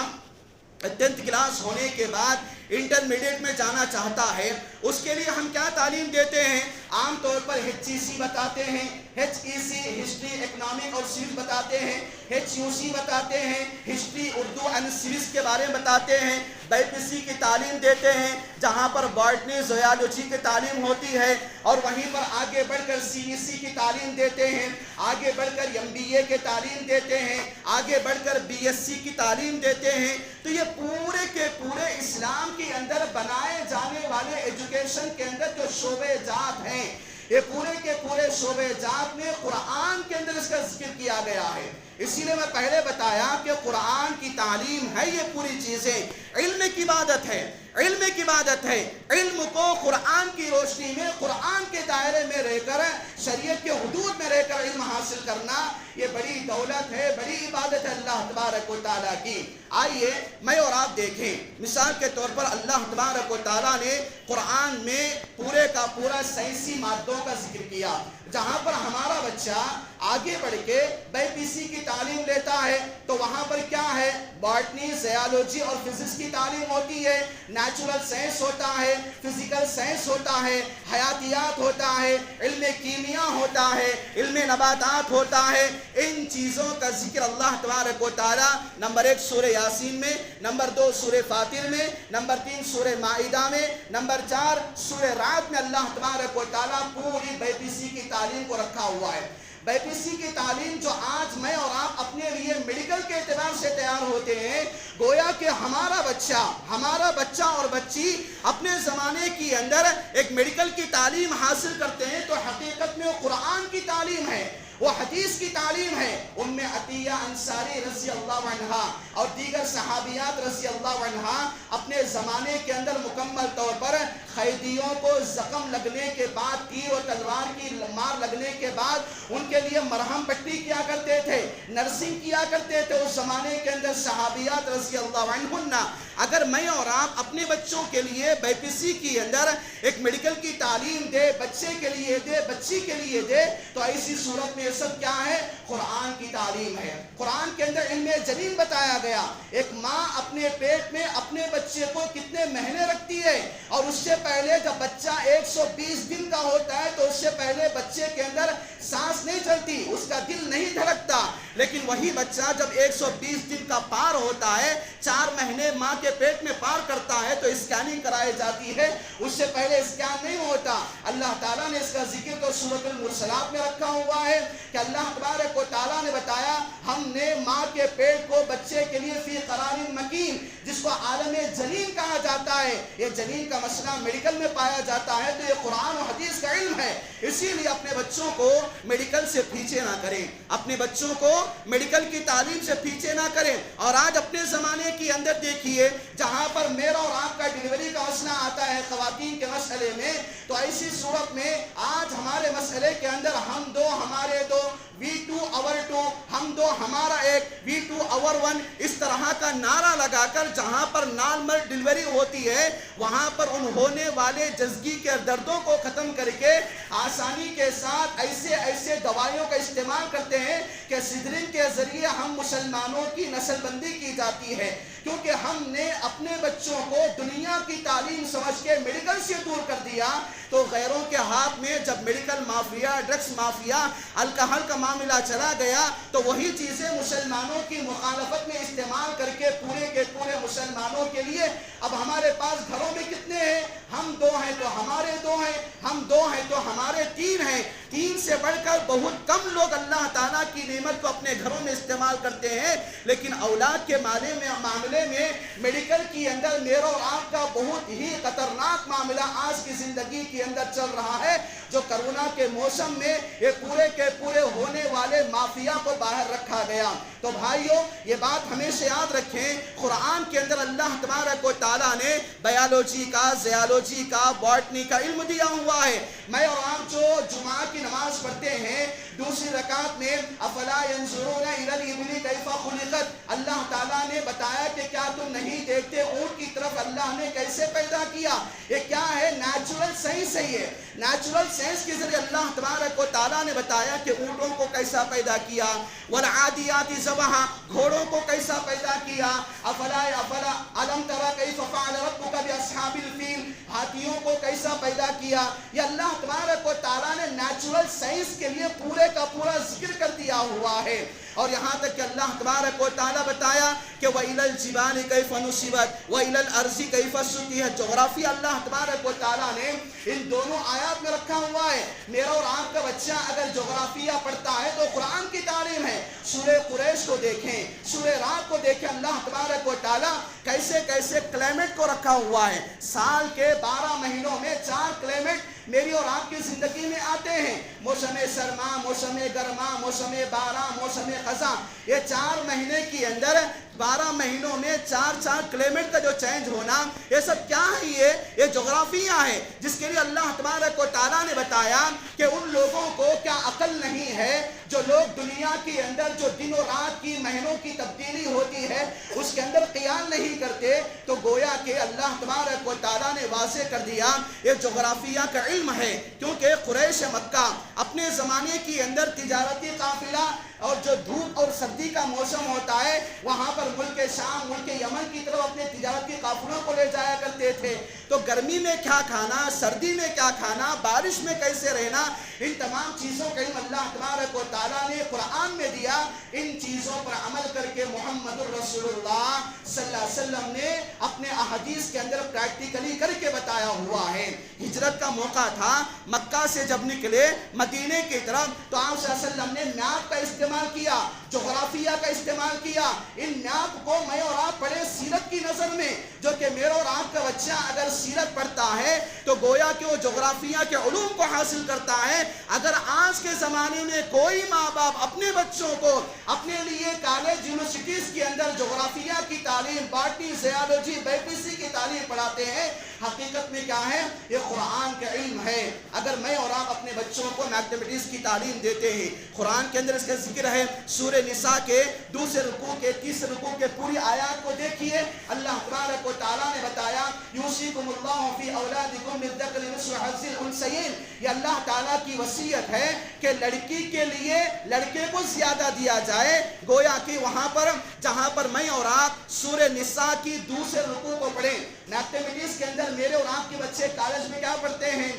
10th کلاس ہونے کے بعد انٹرمیڈیٹ میں جانا چاہتا ہے، اس کے لیے ہم کیا تعلیم دیتے ہیں؟ عام طور پر HEC بتاتے ہیں، HEC ہسٹری اکنامک اور سیوس بتاتے ہیں، HUC بتاتے ہیں، ہسٹری اردو اینڈ سیوس کے بارے میں بتاتے ہیں، BPC کی تعلیم دیتے ہیں جہاں پر باٹنی زوالوجی کی تعلیم ہوتی ہے، اور وہیں پر آگے بڑھ کر CEC کی تعلیم دیتے ہیں، آگے بڑھ کر MBA کی تعلیم دیتے ہیں، آگے بڑھ کر BSc کی تعلیم دیتے ہیں۔ تو یہ پورے کے پورے اسلام کے اندر بنائے جانے والے ایجوکیشن کے اندر جو شعبے جات ہیں، یہ پورے کے پورے شعبے جات میں قرآن کے اندر اس کا ذکر کیا گیا ہے۔ اسی لیے میں پہلے بتایا کہ قرآن کی تعلیم ہے یہ پوری چیزیں، علم کی عبادت ہے، علم کی عبادت ہے۔ علم کو قرآن کی روشنی میں، قرآن کے دائرے میں رہ کر، شریعت کے حدود میں رہ کر علم حاصل کرنا، یہ بڑی دولت ہے، بڑی عبادت ہے اللہ تبارک و تعالیٰ کی۔ آئیے میں اور آپ دیکھیں، مثال کے طور پر اللہ تبارک و تعالیٰ نے قرآن میں پورے کا پورا سائنسی مادوں کا ذکر کیا، جہاں پر ہمارا بچہ آگے بڑھ کے BPC کی تعلیم لیتا ہے تو وہاں پر کیا ہے، باٹنی، زیالوجی اور فزکس کی تعلیم ہوتی ہے، نیچرل سائنس ہوتا ہے، فزیکل سائنس ہوتا ہے، حیاتیات ہوتا ہے، علم کیمیا ہوتا ہے، علم نباتات ہوتا ہے۔ ان چیزوں کا ذکر اللہ تبارک و تعالیٰ نمبر 1 سورہ یاسین میں، نمبر 2 سورہ فاطر میں، نمبر 3 سورہ مائدہ میں، نمبر 4 سورہ رعد میں اللہ تبارک و تعالیٰ پوری BPC کی تعلیم کو رکھا ہوا ہے۔ BPC کی تعلیم جو آج میں اور آپ اپنے لیے میڈیکل کے اعتبار سے تیار ہوتے ہیں، گویا کہ ہمارا بچہ اور بچی اپنے زمانے کی اندر ایک میڈیکل کی تعلیم حاصل کرتے ہیں تو حقیقت میں وہ قرآن کی تعلیم ہے، وہ حدیث کی تعلیم ہے۔ ام عطیہ انصاری رضی اللہ عنہا اور دیگر صحابیات رضی اللہ عنہا اپنے زمانے کے اندر مکمل طور پر قیدیوں کو زخم لگنے کے بعد، تیر و تلوار کی مار لگنے کے بعد ان کے لیے مرہم پٹی کیا کرتے تھے، نرسنگ کیا کرتے تھے اس زمانے کے اندر صحابیات رضی اللہ عنہن۔ اگر میں اور آپ اپنے بچوں کے لیے BPC کی اندر ایک میڈیکل کی تعلیم دے، بچے کے لیے دے، بچی کے لیے دے، تو ایسی صورت میں یہ سب کیا ہے، قرآن کی تعلیم ہے۔ قرآن کے اندر علم جنین بتایا گیا، ایک ماں اپنے پیٹ میں اپنے بچے کو کتنے مہینے رکھتی ہے، اور اس سے پہلے جب بچہ 120 دن کا ہوتا ہے تو اس سے پہلے بچے کے اندر سانس نہیں چلتی، اس کا دل نہیں دھڑکتا، لیکن وہی بچہ جب 120 دن کا پار ہوتا ہے، 4 مہینے ماں کے پیٹ میں پار کرتا ہے تو اسکیننگ کرائی جاتی ہے، اس سے پہلے اسکین نہیں ہوتا۔ اللہ تعالیٰ نے اس کا ذکر تو سورۃ المرسلات میں رکھا ہوا ہے کہ اللہ تبارک و تعالیٰ نے بتایا، ہم نے ماں کے پیٹ کو بچے کے لیے فی قرار مکین، جس کو عالم جنین کہا جاتا ہے، یہ جنین کا مسئلہ میڈیکل میں پایا جاتا ہے، تو یہ قرآن و حدیث کا علم ہے۔ اسی لیے اپنے بچوں کو میڈیکل سے پیچھے نہ کریں، اپنے بچوں کو میڈیکل کی تعلیم سے پیچھے نہ کریں۔ اور آج اپنے زمانے کے اندر دیکھیے، جہاں پر میرا اور آپ کا ڈیلیوری کا مسئلہ آتا ہے خواتین کے مسئلے میں، تو ایسی صورت میں آج ہمارے مسئلے کے اندر ہم دو ہمارے دو، we two our two، ہم دو ہمارا ایک، we two our one، اس طرح کا نعرہ لگا کر جہاں پر نارمل ڈیلیوری ہوتی ہے وہاں پر ان ہونے والے جزگی کے دردوں کو ختم کر کے آسانی کے ساتھ ایسے دوائیوں کا استعمال کرتے ہیں کہ سزرین کے ذریعے ہم مسلمانوں کی نسل بندی کی جاتی ہے، کیونکہ ہم نے اپنے بچوں کو دنیا کی تعلیم سمجھ کے میڈیکل سے دور کر دیا، تو غیروں کے ہاتھ میں جب میڈیکل مافیا، ڈرگس مافیا، الکحل کا معاملہ چلا گیا تو وہی چیزیں مسلمانوں کی مخالفت میں استعمال کر کے پورے کے پورے مسلمانوں کے لیے اب ہمارے پاس گھروں میں کتنے ہیں؟ ہم 2 ہیں تو ہمارے 2 ہیں، ہم 2 ہیں تو ہمارے 3 ہیں، 3 سے بڑھ کر بہت کم لوگ اللہ تعالیٰ کی نعمت کو اپنے گھروں میں استعمال کرتے ہیں، لیکن اولاد کے معاملے میں میڈیکل کے اندر میرا اور آپ کا بہت ہی خطرناک معاملہ آج کی زندگی کے اندر چل رہا ہے، جو کرونا کے موسم میں یہ پورے کے پورے ہونے والے مافیا کو باہر رکھا گیا۔ تو بھائیوں، یہ بات ہمیشہ یاد رکھیں، قرآن کے اندر اللہ تبارک و تعالیٰ نے بایولوجی کا، زیالوجی کا، باٹنی کا علم دیا ہوا ہے۔ میں اور آپ جو جمعہ کی نماز پڑھتے ہیں، دوسری رکعت میں افلا ينظرون الى الابل كيف خلقت، اللہ تعالیٰ نے بتایا کہ کیا تم نہیں دیکھتے اونٹ کی طرف اللہ نے کیسے پیدا کیا؟ یہ کیا ہے؟ نیچرل سائنس ہے۔ یہ نیچرل سائنس کے ذریعے اللہ تبارک و تعالیٰ نے بتایا کہ اونٹوں کو کیسا پیدا کیا، والعادیات ضبحا، گھوڑوں کو کیسا پیدا کیا، افلا الم تر کیف فعل ربک باصحاب الفیل، ہاتھیوں کو کیسا پیدا کیا۔ یہ اللہ تبارک و تعالیٰ نے نیچرل سائنس کے لیے پورے کا پورا ذکر کر دیا ہوا ہے، اور یہاں تک کہ اللہ تبارک و تعالیٰ بتایا کہ وَإِلَى الْجِبَالِ كَيْفَ نُصِبَتْ وَإِلَى الْأَرْضِ كَيْفَ سُطِحَتْ، جغرافیہ اللہ تبارک و تعالیٰ نے ان دونوں آیات میں رکھا ہوا ہے۔ میرا اور آپ کا بچہ اگر جغرافیہ پڑھتا ہے تو قرآن کی تعلیم ہے۔ سورہ قریش کو دیکھیں، سورہ رات کو دیکھیں، اللہ تبارک و تعالیٰ کیسے کیسے کلائمیٹ کو رکھا ہوا ہے۔ سال کے 12 مہینوں میں 4 کلائمیٹ میری اور آپ کی زندگی میں آتے ہیں، موسم سرما، موسم گرما، موسم بارہ، موسم خزاں۔ یہ 4 مہینے کے اندر 12 مہینوں میں 4 کلائمیٹ کا جو چینج ہونا، یہ سب کیا ہے؟ یہ جغرافیہ ہے، جس کے لیے اللہ تبارک و تعالیٰ نے بتایا کہ ان لوگوں کو کیا عقل نہیں ہے جو لوگ دنیا کے اندر جو دن و رات کی مہینوں کی تبدیلی ہوتی ہے اس کے اندر قیام نہیں کرتے؟ تو گویا کہ اللہ تبارک و تعالیٰ نے واضح کر دیا یہ جغرافیہ کا علم ہے، کیونکہ قریش مکہ اپنے زمانے کے اندر تجارتی قافلہ اور جو دھوپ اور سردی کا موسم ہوتا ہے وہاں پر ملک شام، ملک یمن کی طرف اپنے تجارتی قافلوں کو لے جایا کرتے تھے۔ تو گرمی میں کیا کھانا، سردی میں کیا کھانا، بارش میں کیسے رہنا، ان تمام چیزوں کا علم اللہ تبارک و تعالیٰ نے قرآن میں دیا۔ ان چیزوں پر عمل کر کے محمد الرسول اللہ صلی اللہ علیہ وسلم نے اپنے احادیث کے اندر پریکٹیکلی کر کے بتایا ہوا ہے۔ ہجرت کا موقع تھا، مکہ سے جب نکلے مدینے کی طرف تو آپ صلی اللہ علیہ وسلم نے میپ کا استعمال کیا، جغرافیہ کا استعمال کیا۔ ان میپ کو میں اور آپ پڑھے سیرت کی نظر میں، جو کہ میرا اور آپ کا بچہ اگر سیرت پڑھتا ہے تو گویا کہ وہ جغرافیہ کے علوم کو حاصل کرتا ہے۔ اگر آج کے زمانے میں کوئی ماں باپ اپنے بچوں کو اپنے لیے کالج یونیورسٹیز کے اندر جغرافیہ کی تعلیم، باٹنی، زیالوجی، BPC کی تعلیم پڑھاتے ہیں، حقیقت میں کیا ہے؟ یہ قرآن کا علم ہے۔ اگر میں اور آپ اپنے بچوں کو میتھمیٹکس کی تعلیم دیتے ہیں، قرآن کے اندر اس کا ذکر ہے، سورہ نساء کے 2 رکوع کے 30 رکوع کے پوری آیات کو دیکھیے، اللہ تبارک و تعالیٰ نے بتایا یوصیکم اللہ فی اولادکم للذکر مثل حظ الانثیین، یہ اللہ تعالیٰ کی وصیت ہے کہ لڑکی کے لیے لڑکے کو زیادہ دیا جائے۔ گویا کہ وہاں پر جہاں پر میں اور آپ سورہ نساء کی 2 رکوع کو پڑھیں، میتھمیٹکس کے اندر میرے اور آپ کے بچے کالج میں کیا پڑھتے ہیں؟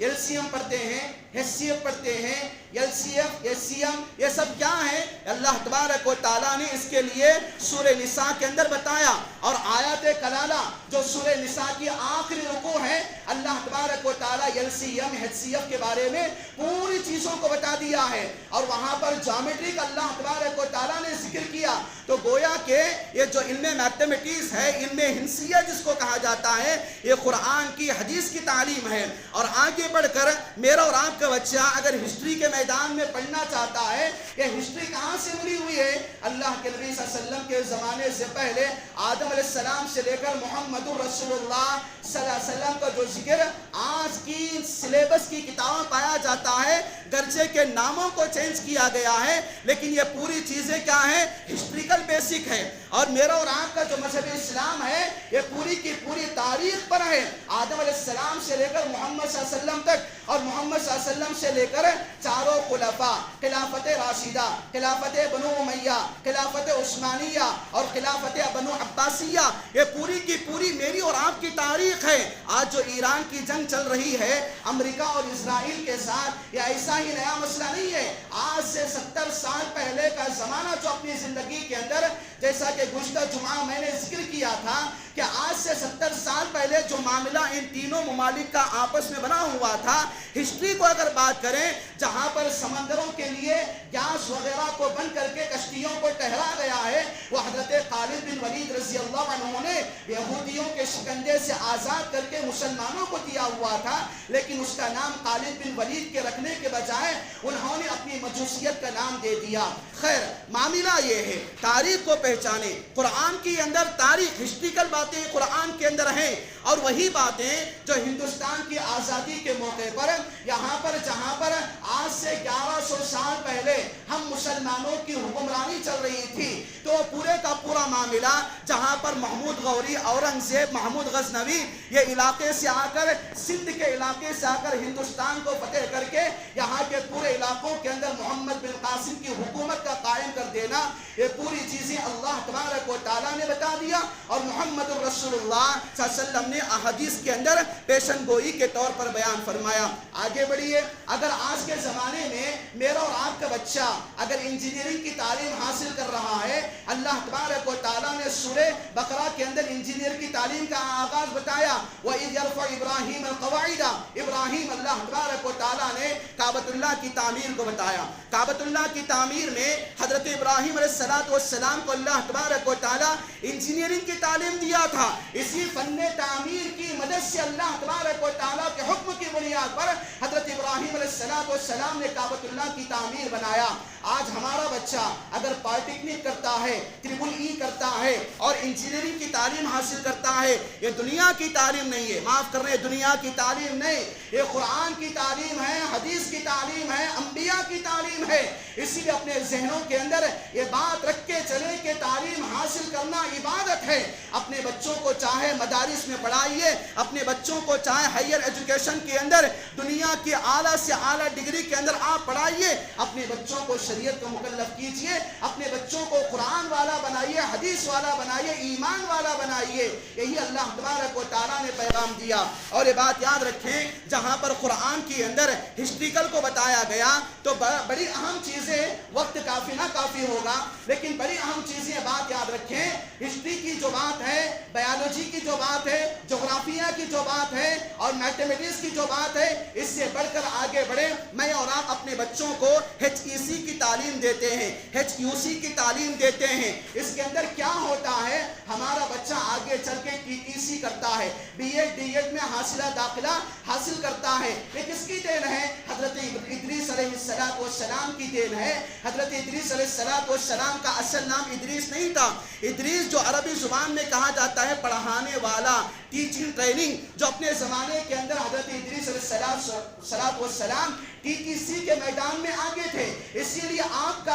LCM پڑھتے ہیں، HCF پڑھتے ہیں، LCF، SCM، یہ سب کیا ہے؟ اللہ تبارک و تعالیٰ نے اس کے لیے سورہ نساء کے اندر بتایا، اور آیات کلالہ جو سورہ نساء کی آخری رکوع ہے، اللہ تبارک و تعالیٰ LCM، HCF کے بارے میں پوری چیزوں کو بتا دیا ہے، اور وہاں پر جیومیٹری کا اللہ تبارک و تعالیٰ نے ذکر کیا۔ تو گویا کہ یہ جو علم میتھمیٹکس ہے، علم ہندسیہ جس کو کہا جاتا ہے، یہ قرآن کی حدیث کی تعلیم ہے۔ اور آگے بڑھ کر میرا اور آپ کا بچہ اگر ہسٹری کے میدان میں پڑھنا چاہتا ہے، یہ ہسٹری کہاں سے ملی ہوئی ہے؟ اللہ کے نبی صلی اللہ علیہ وسلم کے زمانے سے پہلے آدم علیہ السلام سے لے کر محمد الرسول اللہ صلی اللہ علیہ وسلم کا جو ذکر آج کی سلیبس کی کتابوں پایا جاتا ہے، گرچہ کے ناموں کو چینج کیا گیا ہے، لیکن یہ پوری چیزیں کیا ہیں؟ ہسٹریکل بیسک ہے۔ اور میرا اور آپ کا جو مذہب اسلام ہے یہ پوری کی پوری تاریخ پر ہے، آدم علیہ السلام سے لے کر محمد صلی اللہ علیہ وسلم تک، اور اور محمد صلی اللہ علیہ وسلم سے لے کر چاروں خلفاء، خلافت راشدہ، خلافت بنو امیہ، خلافت عثمانیہ اور خلافت بنو عباسیہ، یہ پوری کی پوری میری اور آپ کی تاریخ ہے۔ آج جو ایران کی جنگ چل رہی ہے امریکہ اور اسرائیل کے ساتھ، یہ ایسا ہی نیا مسئلہ نہیں ہے۔ آج سے 70 سال پہلے کا زمانہ جو اپنی زندگی کے اندر، جیسا کہ گزشتہ جمعہ میں نے ذکر کیا تھا کہ آج سے 70 سال پہلے جو معاملہ ان تینوں ممالک کا آپس میں بنا ہوا تھا، ہسٹری کو اگر بات کریں، جہاں پر سمندروں کے لیے گیس وغیرہ کو بند کر کے کشتیوں کو ٹہرا گیا ہے، وہ حضرت خالد بن ولید رضی اللہ عنہ نے یہودیوں کے شکنجے سے آزاد کر کے مسلمانوں کو دیا ہوا تھا، لیکن اس کا نام خالد بن ولید کے رکھنے کے بجائے انہوں نے اپنی مجوسیت کا نام دے دیا۔ خیر، معاملہ یہ ہے، تاریخ کو پہچانے، قرآن کے اندر تاریخ، ہسٹریکل باتیں قرآن کے اندر ہیں، اور وہی باتیں جو ہندوستان کی آزادی کے موقع پر یہاں پر جہاں پر آج سے 1100 سال پہلے ہم مسلمانوں کی حکمرانی چل رہی تھی، تو پورے کا پورا معاملہ جہاں پر محمود غوری، اورنگزیب، محمود غزنوی یہ علاقے سے آ کر، سندھ کے علاقے سے آ کر ہندوستان کو فتح کر کے یہاں کے پورے علاقوں کے اندر محمد بن قاسم کی حکومت کا قائم کر دینا، یہ پوری چیزیں اللہ تبارک و تعالیٰ نے بتا دیا، اور محمد رسول اللہ صلی اللہ علیہ وسلم نے احادیث کے اندر پیشن گوئی کے طور پر بیان فرمایا۔ آگے بڑھیے، اگر آج کے زمانے میں میرا اور آپ کا بچہ اگر انجینئرنگ کی تعلیم حاصل کر رہا ہے، اللہ تبارک و تعالیٰ نے سورہ بقرہ کے اندر انجینئر کی تعلیم کا آغاز بتایا، وَإِذْ يَرْفَعُ إِبْرَاهِيمَ الْقَوَاعِدَ، ابراہیم اللہ تبارک و تعالیٰ نے کعبۃ اللہ کی تعمیر کو بتایا۔ کعبۃ اللہ کی تعمیر میں حضرت ابراہیم علیہ السلام کو اللہ تبارک و تعالیٰ انجینئرنگ کی تعلیم دیا تھا۔ اسی فن تعمیر کی مدد سے اللہ تبارک و تعالیٰ کے حکم کی بنیاد پر حضرت ابراہیم علیہ السلام نے کعبۃ اللہ کی تعمیر بنایا۔ آج ہمارا بچہ اگر پالیٹیکنک کرتا ہے، ٹرپل ای کرتا ہے اور انجینئرنگ کی تعلیم حاصل کرتا ہے، یہ دنیا کی تعلیم نہیں ہے، معاف کر رہے ہیں، دنیا کی تعلیم نہیں، یہ قرآن کی تعلیم ہے، حدیث کی تعلیم ہے، انبیاء کی تعلیم ہے۔ اسی لیے اپنے ذہنوں کے اندر یہ بات رکھ کے چلے کہ تعلیم حاصل کرنا عبادت ہے۔ اپنے بچوں کو چاہے مدارس میں پڑھائیے، اپنے بچوں کو چاہے ہائیر ایجوکیشن کے اندر دنیا کی اعلیٰ سے اعلیٰ ڈگری کے اندر آپ پڑھائیے، اپنے بچوں کو شریعت کو مکلف کیجئے، اپنے بچوں کو قرآن والا بنائیے، حدیث والا بنائیے، ایمان والا بنائیے۔ یہی اللہ تبارک و تعالیٰ نے پیغام دیا۔ اور یہ بات یاد رکھیں، جہاں پر قرآن کے اندر ہسٹریکل کو بتایا گیا تو بڑی اہم چیزیں، وقت کافی نہ کافی ہوگا لیکن بڑی اہم چیزیں بات یاد رکھیں، ہسٹری کی جو بات ہے، بایولوجی کی جو بات ہے، جغرافیہ کی جو بات ہے اور میتھمیٹکس کی جو بات ہے، اس سے بڑھ کر آگے بڑھے۔ میں اور آپ اپنے بچوں کو HEC کی تعلیم دیتے ہیں، HUC کی تعلیم دیتے ہیں، اس کے اندر کیا ہوتا ہے، ہمارا بچہ آگے چل کے TTC کرتا ہے، BEd DEd میں حاصلہ داخلہ حاصل کرتا ہے، یہ کس کی دین ہے؟ حضرت ادریس علیہ السلام کی دین ہے۔ حضرت ادریس علیہ السلام کا اصل نام ادریس نہیں تھا، ادریس جو عربی زبان میں کہا جاتا ہے پڑھانے والا، ٹیچنگ ٹریننگ، جو اپنے زمانے کے اندر حضرت ادریس علیہ السلام TTC کے میدان میں آگے تھے۔ اسی لیے آپ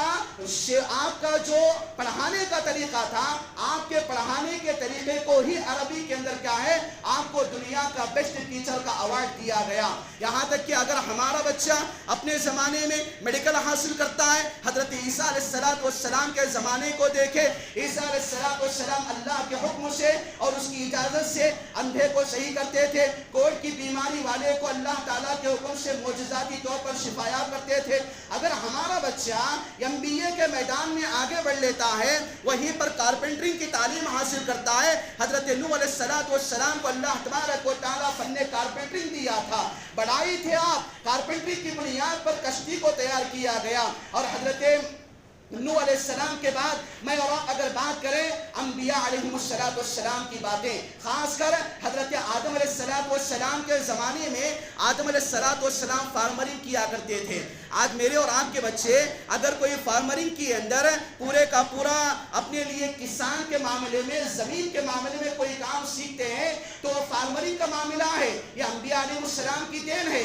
کا جو پڑھانے کا طریقہ تھا، آپ کے پڑھانے کے طریقے کو ہی عربی کے اندر کیا ہے، آپ کو دنیا کا بیسٹ ٹیچر کا ایوارڈ دیا گیا۔ یہاں تک کہ اگر ہمارا بچہ اپنے زمانے میں میڈیکل حاصل کرتا ہے، حضرت عیسیٰ علیہ السلام کے زمانے کو دیکھے، عیسیٰ علیہ السلام اللہ کے حکم سے اور اس کی اجازت سے اندھے کو صحیح کرتے تھے، کوڑ کی بیماری والے کو اللہ تعالیٰ کے حکم سے معجزاتی طور پر شفایاب کرتے تھے۔ اگر ہمارا بچہ MBA کے میدان میں آگے بڑھ لیتا ہے، وہیں پر کارپینٹرنگ کی تعلیم حاصل کرتا ہے، حضرت نوح علیہ السلام کو اللہ تبارک و تعالیٰ فن کارپینٹرنگ دیا تھا، بڑھائی تھے آپ، کارپینٹری کی بنیاد پر کشتی کو تیار کیا گیا۔ اور حضرت نوح علیہ السلام کے بعد میں اور آپ اگر بات کریں انبیاء علیہم السلام کی باتیں، خاص کر حضرت آدم علیہ السلام کے زمانے میں آدم علیہ السلام فارمرنگ کیا کرتے تھے۔ آج میرے اور آپ کے بچے اگر کوئی فارمرنگ کے اندر پورے کا پورا اپنے لیے کسان کے معاملے میں، زمین کے معاملے میں کوئی کام سیکھتے ہیں تو فارمرنگ کا معاملہ ہے، یہ انبیاء علیہ السلام کی دین ہے۔